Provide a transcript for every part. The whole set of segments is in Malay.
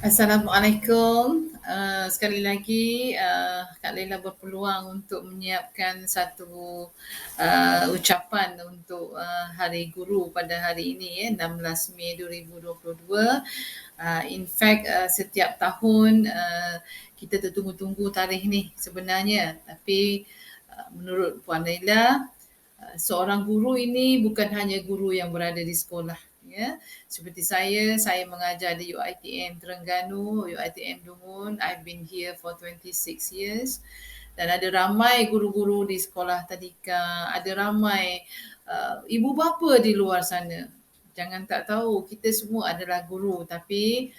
Assalamualaikum. Sekali lagi Kak Laila berpeluang untuk menyiapkan satu ucapan untuk Hari Guru pada hari ini 16 Mei 2022. In fact setiap tahun kita tertunggu-tunggu tarikh ni sebenarnya, tapi menurut Puan Laila seorang guru ini bukan hanya guru yang berada di sekolah, ya. Seperti saya mengajar di UiTM Terengganu, UiTM Dungun. I've been here for 26 years. Dan ada ramai guru-guru di sekolah tadika, ada ramai ibu bapa di luar sana. Jangan tak tahu, kita semua adalah guru, tapi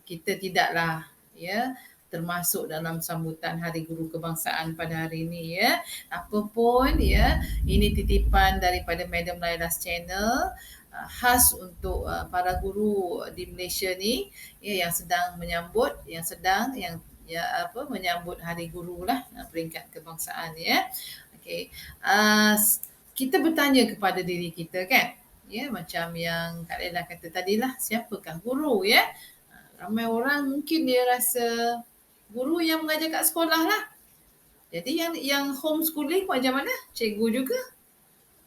kita tidaklah, ya, termasuk dalam sambutan Hari Guru Kebangsaan pada hari ini, ya. Apapun, ya, ini titipan daripada Madam Laila's channel khas untuk para guru di Malaysia ni, ya, yang sedang menyambut menyambut Hari Guru lah, peringkat kebangsaan, ya. Okey. Kita bertanya kepada diri kita, kan, ya, macam yang Kak Laila kata tadilah, siapakah guru, ya? Ramai orang mungkin dia rasa guru yang mengajar kat sekolah lah. Jadi yang homeschooling macam mana? Cikgu juga.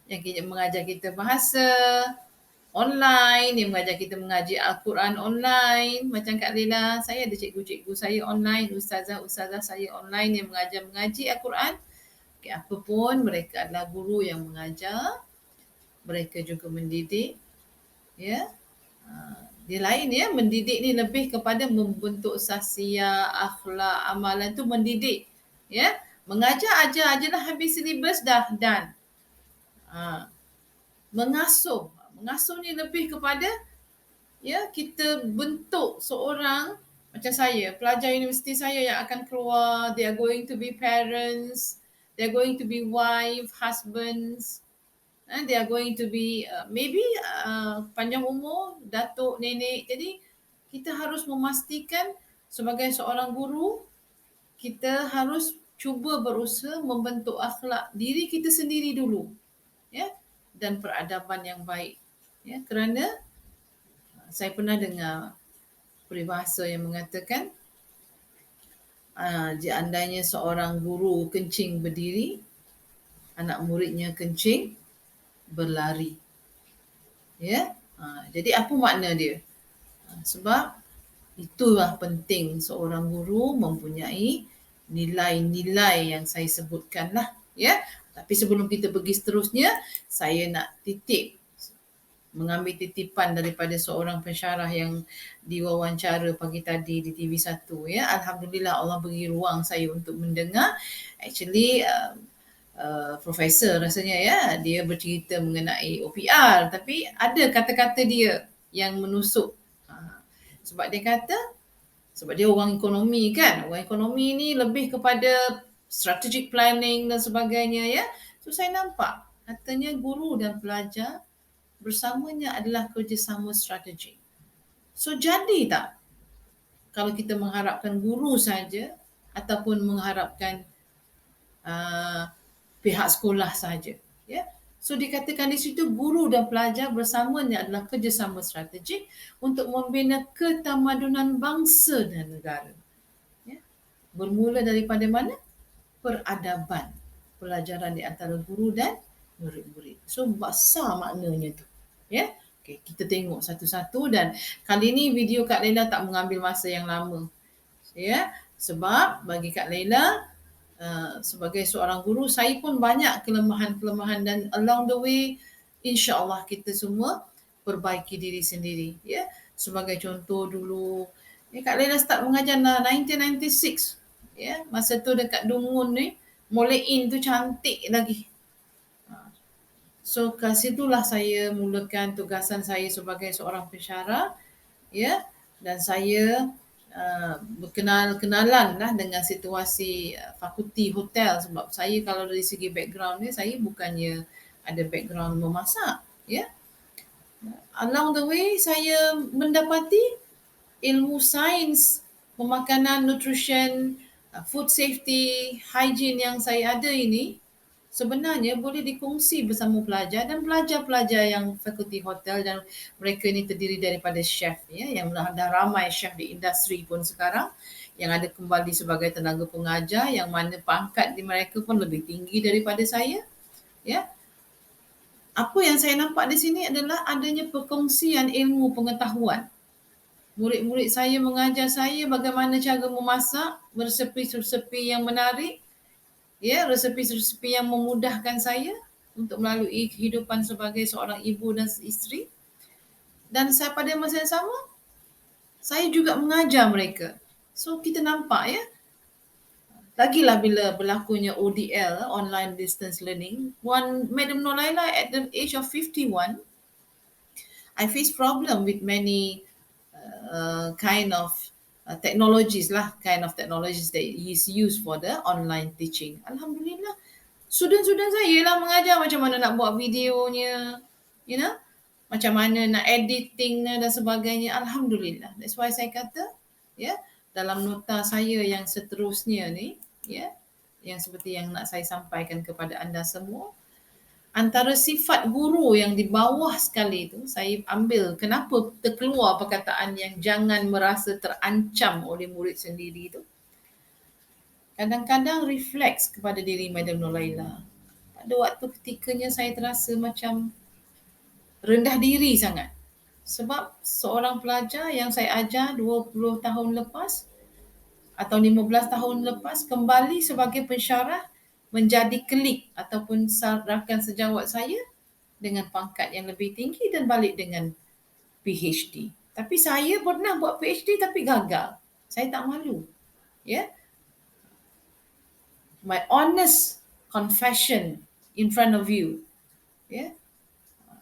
Yang mengajar kita bahasa online, yang mengajar kita mengaji Al-Quran online. Macam Kak Laila, saya ada cikgu-cikgu saya online, ustazah-ustazah saya online yang mengaji Al-Quran. Okay, apapun, mereka adalah guru yang mengajar. Mereka juga mendidik. Ya. Dia lain, ya, mendidik ni lebih kepada membentuk sahsiah, akhlak, amalan tu mendidik, ya. Mengajar ajar-ajarlah habis silibus dah dan mengasuh ni lebih kepada, ya, kita bentuk seorang macam saya, pelajar universiti saya yang akan keluar, they are going to be parents, they are going to be wife, husbands, and they are going to be maybe panjang umur, datuk, nenek. Jadi kita harus memastikan sebagai seorang guru, kita harus cuba berusaha membentuk akhlak diri kita sendiri dulu, ya, dan peradaban yang baik, ya. Kerana saya pernah dengar peribahasa yang mengatakan andainya seorang guru kencing berdiri, anak muridnya kencing berlari, ya. Jadi apa makna dia? Sebab itulah penting seorang guru mempunyai nilai-nilai yang saya sebutkan lah, ya. Tapi sebelum kita pergi seterusnya, saya nak mengambil titipan daripada seorang pensyarah yang diwawancara pagi tadi di TV1, ya. Alhamdulillah Allah beri ruang saya untuk mendengar. Actually profesor rasanya, ya, dia bercerita mengenai OPR, tapi ada kata-kata dia yang menusuk. Sebab dia kata, sebab dia orang ekonomi, kan. Orang ekonomi ni lebih kepada strategic planning dan sebagainya, ya. So saya nampak katanya guru dan pelajar bersamanya adalah kerjasama strategi. So jadi tak kalau kita mengharapkan guru saja ataupun mengharapkan pihak sekolah saja, ya. So dikatakan di situ guru dan pelajar bersamanya adalah kerjasama strategik untuk membina ketamadunan bangsa dan negara, ya. Bermula daripada mana? Peradaban, pelajaran di antara guru dan murid-murid. So besar maknanya tu, ya. Okay, kita tengok satu-satu, dan kali ni video Kak Laila tak mengambil masa yang lama, ya. Sebab bagi Kak Laila, sebagai seorang guru, saya pun banyak kelemahan-kelemahan, dan along the way insya-Allah kita semua perbaiki diri sendiri, ya. Sebagai contoh dulu, Kak Laila start mengajar 1996, ya. Masa tu dekat Dungun ni, Molein tu cantik lagi. So kat situlah saya mulakan tugasan saya sebagai seorang pensyarah, ya. Dan saya berkenalan lah dengan situasi fakulti hotel, sebab saya kalau dari segi background ni, saya bukannya ada background memasak, ya. Along the way saya mendapati ilmu sains pemakanan, nutrition, food safety, hygiene yang saya ada ini sebenarnya boleh dikongsi bersama pelajar dan pelajar-pelajar yang fakulti hotel, dan mereka ini terdiri daripada chef ya, yang dah ramai chef di industri pun sekarang yang ada kembali sebagai tenaga pengajar, yang mana pangkat di mereka pun lebih tinggi daripada saya ya. Apa yang saya nampak di sini adalah adanya perkongsian ilmu pengetahuan. Murid-murid saya mengajar saya bagaimana cara memasak resepi-resepi yang menarik, ya, resepi-resepi yang memudahkan saya untuk melalui kehidupan sebagai seorang ibu dan isteri. Dan saya pada masa yang sama, saya juga mengajar mereka. So kita nampak ya, lagilah bila berlakunya ODL, online distance learning, one Madam Nolaila at the age of 51, I face problem with many kind of technologies lah, kind of technologies that is used for the online teaching. Alhamdulillah, student-student saya lah mengajar macam mana nak buat videonya, you know, macam mana nak editingnya dan sebagainya. Alhamdulillah. That's why saya kata, ya, dalam nota saya yang seterusnya ni, ya, yang seperti yang nak saya sampaikan kepada anda semua, antara sifat guru yang di bawah sekali itu, saya ambil kenapa terkeluar perkataan yang jangan merasa terancam oleh murid sendiri itu. Kadang-kadang refleks kepada diri Madam Nolaila. Pada waktu ketikanya saya terasa macam rendah diri sangat. Sebab seorang pelajar yang saya ajar 20 tahun lepas atau 15 tahun lepas kembali sebagai pensyarah menjadi kelik ataupun rakan sejawat saya dengan pangkat yang lebih tinggi dan balik dengan PhD. Tapi saya pernah buat PhD tapi gagal. Saya tak malu. Ya. My honest confession in front of you. Ya.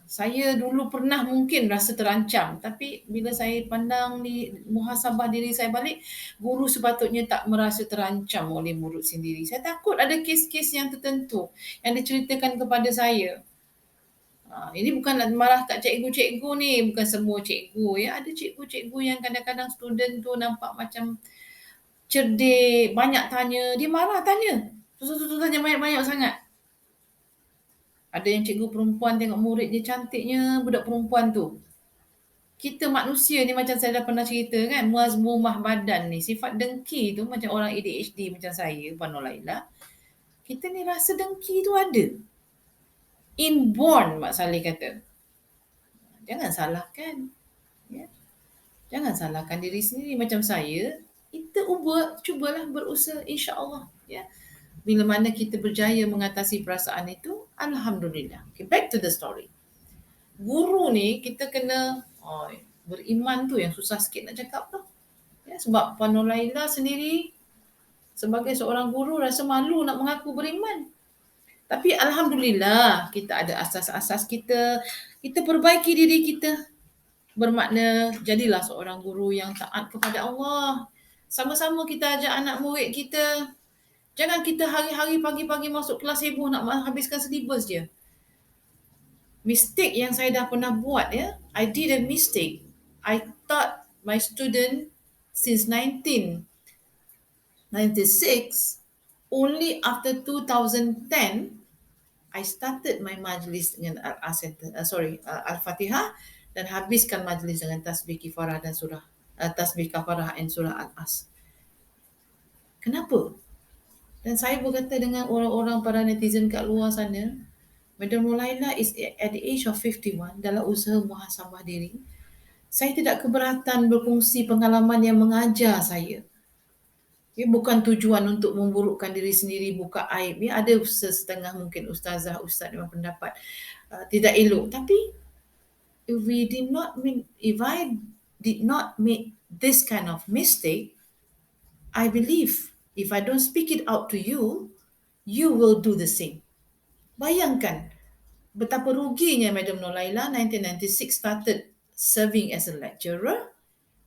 Saya dulu pernah mungkin rasa terancam, tapi bila saya pandang di muhasabah diri saya balik, guru sepatutnya tak merasa terancam oleh murid sendiri. Saya takut ada kes-kes yang tertentu yang diceritakan kepada saya. Ini bukan nak marah kat cikgu-cikgu ni, bukan semua cikgu ya. Ada cikgu-cikgu yang kadang-kadang student tu nampak macam cerdik, banyak tanya, dia marah tanya. Terus tanya banyak-banyak sangat. Ada yang cikgu perempuan tengok murid dia cantiknya, budak perempuan tu. Kita manusia ni macam saya dah pernah cerita kan, muaz-mumah badan ni, sifat dengki tu macam orang ADHD macam saya, Puan Nolaila. Kita ni rasa dengki tu ada. Inborn, Mak Saleh kata. Jangan salahkan. Ya. Jangan salahkan diri sendiri macam saya. Kita cubalah berusaha, insya-Allah. Ya. Bila mana kita berjaya mengatasi perasaan itu, alhamdulillah. Okay, back to the story. Guru ni kita kena beriman tu yang susah sikit nak cakap tu. Ya, sebab Puan Nolaila sendiri sebagai seorang guru rasa malu nak mengaku beriman. Tapi alhamdulillah kita ada asas-asas kita. Kita perbaiki diri kita. Bermakna jadilah seorang guru yang taat kepada Allah. Sama-sama kita ajak anak murid kita. Jangan kita hari-hari pagi-pagi masuk kelas heboh nak habiskan syllabus je. Mistake yang saya dah pernah buat ya. I did a mistake. I taught my student since 1996. Only after 2010, I started my majlis dengan Al-Fatihah dan habiskan majlis dengan tasbih kifarah dan surah tasbih kafarah dan surah Al-As. Kenapa? Dan saya berkata dengan orang-orang para netizen kat luar sana, Madam Nolaila is at the age of 51 dalam usaha muhasabah diri. Saya tidak keberatan berkongsi pengalaman yang mengajar saya. Ya, bukan tujuan untuk memburukkan diri sendiri, buka aib. Ya, ada setengah mungkin ustaz yang pendapat tidak elok. Tapi if I did not make this kind of mistake, I believe if I don't speak it out to you, you will do the same. Bayangkan betapa ruginya Madam Nolaila 1996 started serving as a lecturer.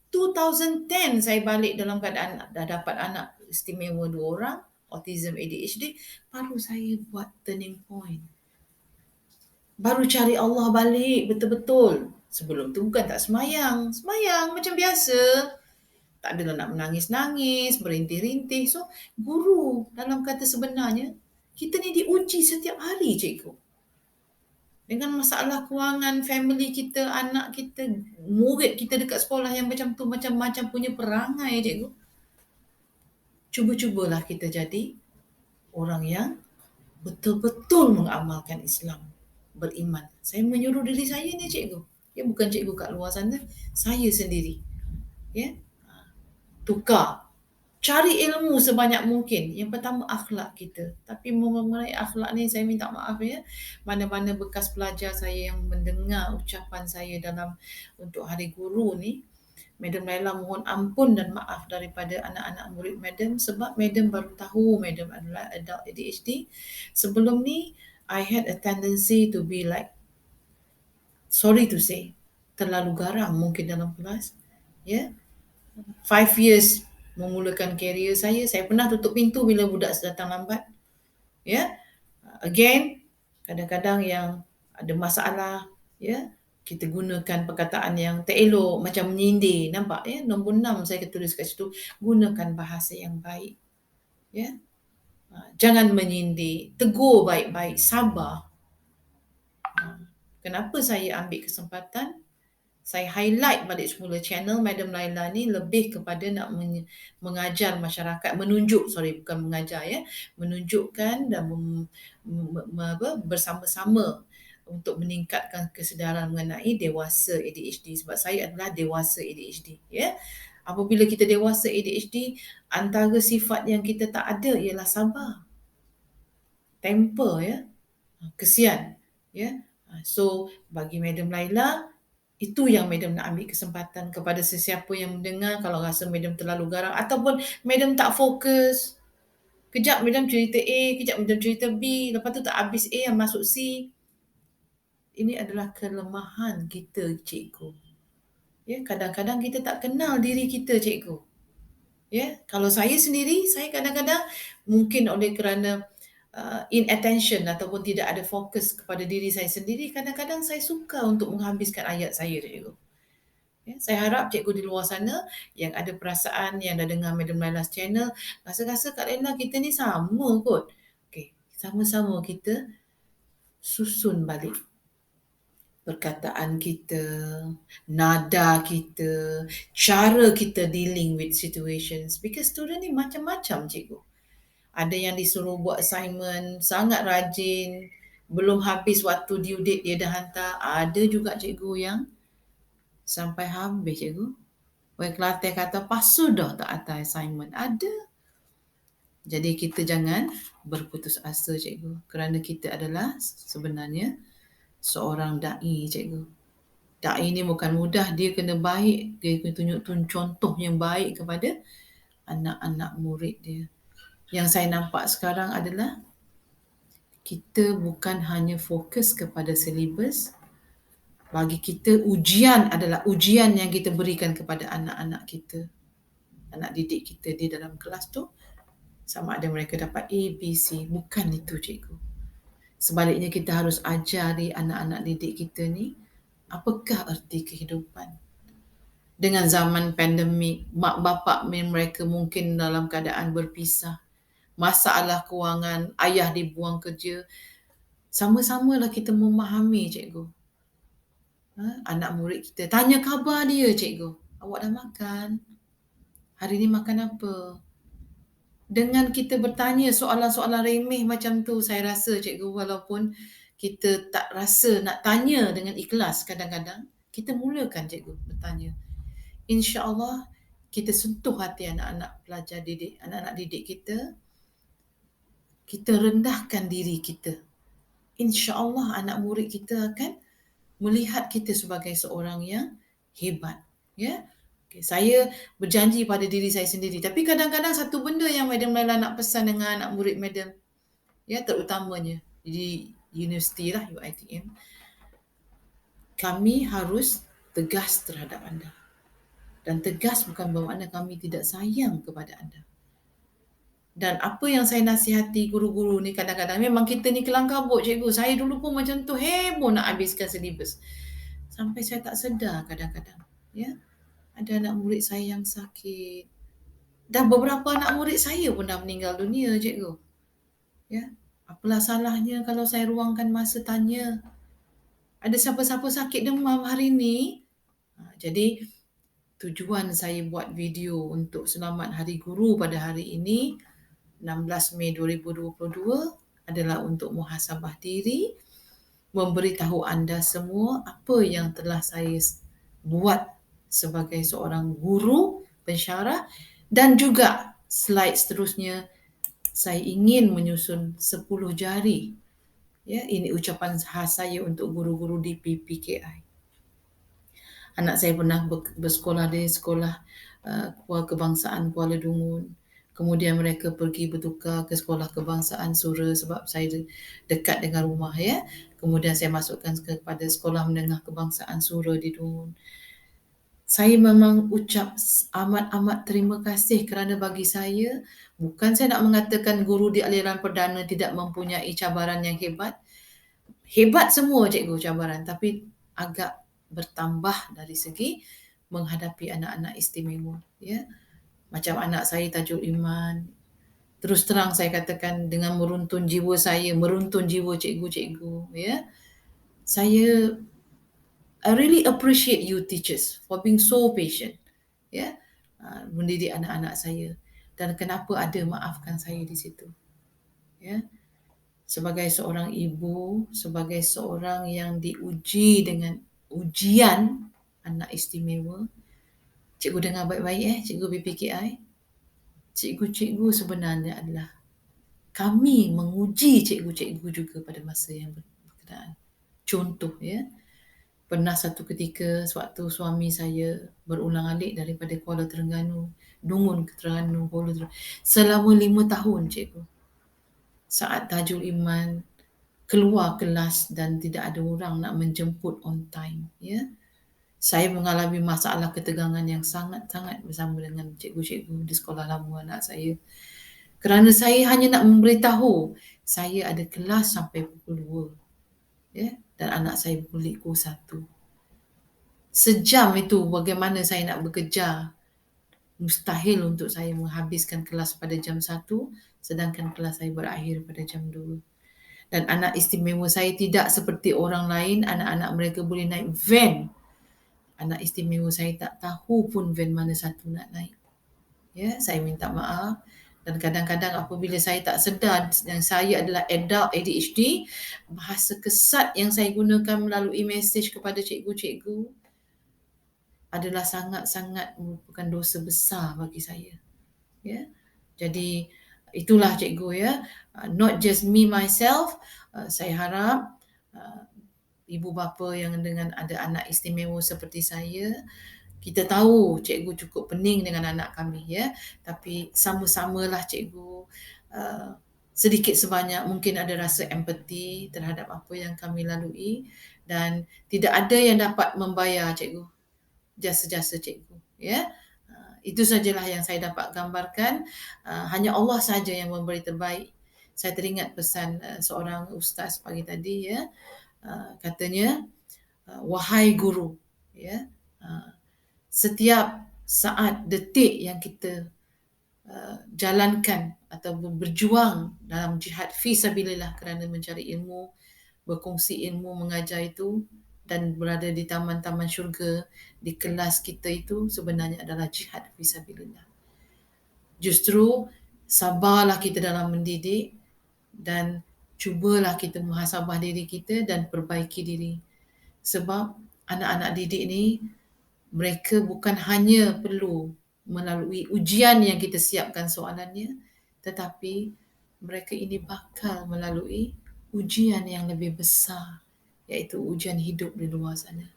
2010 saya balik dalam keadaan dah dapat anak istimewa 2 orang, autism ADHD, baru saya buat turning point. Baru cari Allah balik betul-betul. Sebelum tu bukan tak semayang. Semayang macam biasa. Tak adalah nak menangis-nangis, merintih-rintih. So, guru dalam kata sebenarnya, Kita ni diuji setiap hari, cikgu. Dengan masalah kewangan family kita, anak kita, murid kita dekat sekolah yang macam tu, macam-macam punya perangai, cikgu. Cuba-cubalah kita jadi orang yang betul-betul mengamalkan Islam, beriman. Saya menyuruh diri saya ni, cikgu. Ya, bukan cikgu kat luar sana, saya sendiri. Ya, tukar. Cari ilmu sebanyak mungkin. Yang pertama, akhlak kita. Tapi mengenai akhlak ni, saya minta maaf ya. Mana-mana bekas pelajar saya yang mendengar ucapan saya dalam untuk Hari Guru ni, Madam Laila mohon ampun dan maaf daripada anak-anak murid Madam, sebab Madam baru tahu Madam adalah adult ADHD. Sebelum ni, I had a tendency to be like, sorry to say, terlalu garang mungkin dalam kelas. Ya, 5 years memulakan karier saya pernah tutup pintu bila budak datang lambat. Ya, again, kadang-kadang yang ada masalah, ya, kita gunakan perkataan yang tak elok, macam menyindir. Nampak ya, nombor 6 saya tulis kat situ, gunakan bahasa yang baik. Ya, jangan menyindir, tegur baik-baik, sabar. Kenapa saya ambil kesempatan? Saya highlight balik semula channel Madam Laila ni lebih kepada nak mengajar masyarakat, bukan mengajar ya, menunjukkan dan bersama-sama untuk meningkatkan kesedaran mengenai dewasa ADHD, sebab saya adalah dewasa ADHD ya. Apabila kita dewasa ADHD, antara sifat yang kita tak ada ialah sabar, temper ya, kesian ya. So bagi Madam Laila, itu yang Madam nak ambil kesempatan kepada sesiapa yang mendengar. Kalau rasa Madam terlalu garang ataupun Madam tak fokus, kejap Madam cerita A, kejap Madam cerita B, lepas tu tak habis A yang masuk C. Ini adalah kelemahan kita, cikgu. Ya, kadang-kadang kita tak kenal diri kita, cikgu. Ya, kalau saya sendiri, saya kadang-kadang mungkin oleh kerana inattention ataupun tidak ada fokus kepada diri saya sendiri, kadang-kadang saya suka untuk menghabiskan ayat saya, cikgu. Ya, saya harap cikgu di luar sana yang ada perasaan, yang dah dengar Madam Laila's channel, rasa-rasa Kak Laila kita ni sama kot. Okay, sama-sama kita susun balik perkataan kita, nada kita, cara kita dealing with situations. Because student ni macam-macam, cikgu. Ada yang disuruh buat assignment, sangat rajin, belum habis waktu due date dia dah hantar. Ada juga cikgu yang sampai habis, cikgu. Wai Kelantan kata, pas sudah tak hantar assignment. Ada. Jadi kita jangan berputus asa, cikgu. Kerana kita adalah sebenarnya seorang da'i, cikgu. Da'i ni bukan mudah, dia kena baik, dia kena tunjuk contoh yang baik kepada anak-anak murid dia. Yang saya nampak sekarang adalah kita bukan hanya fokus kepada silibus. Bagi kita ujian adalah ujian yang kita berikan kepada anak-anak kita, anak didik kita di dalam kelas tu, sama ada mereka dapat A, B, C. Bukan itu, cikgu. Sebaliknya kita harus ajari anak-anak didik kita ni apakah erti kehidupan. Dengan zaman pandemik, mak bapak mereka mungkin dalam keadaan berpisah, masalah kewangan, ayah dibuang kerja, sama-samalah kita memahami, cikgu. Anak murid kita tanya khabar dia, cikgu. Awak dah makan? Hari ni makan apa? Dengan kita bertanya soalan-soalan remeh macam tu, saya rasa, cikgu, walaupun kita tak rasa nak tanya dengan ikhlas, kadang-kadang kita mulakan, cikgu, bertanya. InsyaAllah kita sentuh hati anak-anak pelajar didik, anak-anak didik kita. Kita rendahkan diri kita. InsyaAllah anak murid kita akan melihat kita sebagai seorang yang hebat. Ya. Okay, saya berjanji pada diri saya sendiri. Tapi kadang-kadang satu benda yang Madam Laila nak pesan dengan anak murid Madam, ya, terutamanya di universiti lah, UiTM, kami harus tegas terhadap anda. Dan tegas bukan bermakna kami tidak sayang kepada anda. Dan apa yang saya nasihati guru-guru ni, kadang-kadang memang kita ni kelang kabut, cikgu. Saya dulu pun macam tu, heboh nak habiskan silibus. Sampai saya tak sedar kadang-kadang. Ya, ada anak murid saya yang sakit. Dan beberapa anak murid saya pun dah meninggal dunia, cikgu. Ya. Apalah salahnya kalau saya ruangkan masa tanya, ada siapa-siapa sakit demam hari ni? Jadi tujuan saya buat video untuk selamat Hari Guru pada hari ini 16 Mei 2022 adalah untuk muhasabah diri, memberitahu anda semua apa yang telah saya buat sebagai seorang guru pensyarah, dan juga slide seterusnya saya ingin menyusun 10 jari. Ya, ini ucapan khas saya untuk guru-guru di PPKI. Anak saya pernah bersekolah di sekolah kebangsaan Kuala Dungun. Kemudian mereka pergi bertukar ke sekolah kebangsaan Sura sebab saya dekat dengan rumah, ya. Kemudian saya masukkan kepada sekolah menengah kebangsaan Sura di Dungun. Saya memang ucap amat-amat terima kasih kerana bagi saya, bukan saya nak mengatakan guru di aliran perdana tidak mempunyai cabaran yang hebat. Hebat semua cikgu cabaran, tapi agak bertambah dari segi menghadapi anak-anak istimewa, ya. Macam anak saya Tajul Iman, terus terang saya katakan dengan meruntun jiwa saya, meruntun jiwa cikgu-cikgu, ya. Saya I really appreciate you teachers for being so patient, ya. Mendidik anak-anak saya, dan kenapa ada maafkan saya di situ, ya. Sebagai seorang ibu, sebagai seorang yang diuji dengan ujian anak istimewa, cikgu dengar baik-baik, cikgu BPKI. Cikgu-cikgu sebenarnya adalah kami menguji cikgu-cikgu juga pada masa yang berkenaan. Contoh, ya, pernah satu ketika sewaktu suami saya berulang-alik daripada Kuala Terengganu, Dungun ke Terengganu, Kuala Terengganu, selama 5 tahun cikgu. Saat Tajul Iman keluar kelas dan tidak ada orang nak menjemput on time, ya. Saya mengalami masalah ketegangan yang sangat-sangat bersama dengan cikgu-cikgu di sekolah lama anak saya. Kerana saya hanya nak memberitahu saya ada kelas sampai pukul 2, ya, dan anak saya balik pukul 1. Sejam itu bagaimana saya nak bekerja. Mustahil untuk saya menghabiskan kelas pada jam 1 sedangkan kelas saya berakhir pada jam 2. Dan anak istimewa saya tidak seperti orang lain, anak-anak mereka boleh naik van. Anak istimewa saya tak tahu pun van mana satu nak naik. Ya, saya minta maaf. Dan kadang-kadang apabila saya tak sedar yang saya adalah adult ADHD, bahasa kesat yang saya gunakan melalui mesej kepada cikgu-cikgu adalah sangat-sangat merupakan dosa besar bagi saya. Ya. Jadi itulah cikgu, ya. Not just me myself, saya harap ibu bapa yang dengan ada anak istimewa seperti saya, kita tahu cikgu cukup pening dengan anak kami, ya. Tapi sama-samalah cikgu sedikit sebanyak mungkin ada rasa empati terhadap apa yang kami lalui, dan tidak ada yang dapat membayar cikgu jasa-jasa cikgu, ya. Itu sajalah yang saya dapat gambarkan. Hanya Allah saja yang memberi terbaik. Saya teringat pesan seorang ustaz pagi tadi, ya. Katanya, wahai guru, ya, setiap saat detik yang kita jalankan atau berjuang dalam jihad fi sabilillah kerana mencari ilmu, berkongsi ilmu, mengajar itu, dan berada di taman-taman syurga, di kelas kita itu sebenarnya adalah jihad fi sabilillah. Justru sabarlah kita dalam mendidik dan cubalah kita muhasabah diri kita dan perbaiki diri. Sebab anak-anak didik ni, mereka bukan hanya perlu melalui ujian yang kita siapkan soalannya, tetapi mereka ini bakal melalui ujian yang lebih besar, iaitu ujian hidup di luar sana.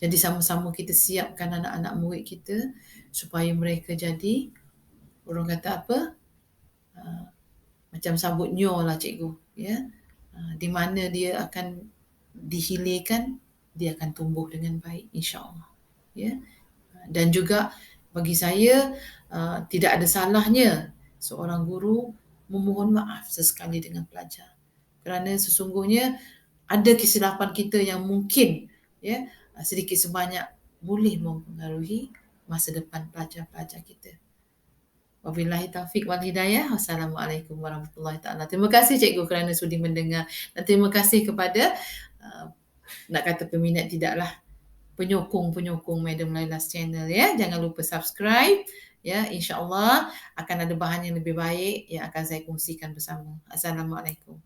Jadi sama-sama kita siapkan anak-anak murid kita supaya mereka jadi, orang kata apa, macam sabut nyor lah cikgu, ya. Di mana dia akan dihilirkan, dia akan tumbuh dengan baik, insya-Allah, ya. Dan juga bagi saya tidak ada salahnya seorang guru memohon maaf sesekali dengan pelajar, kerana sesungguhnya ada kesilapan kita yang mungkin, ya, sedikit sebanyak boleh mempengaruhi masa depan pelajar-pelajar kita. Wabillahi taufik wal hidayah. Wassalamualaikum warahmatullahi taala. Terima kasih cikgu kerana sudi mendengar dan terima kasih kepada uh, nak kata peminat tidaklah, penyokong-penyokong Madam Laila's channel ya. Jangan lupa subscribe ya. Insya-Allah akan ada bahan yang lebih baik yang akan saya kongsikan bersama. Assalamualaikum.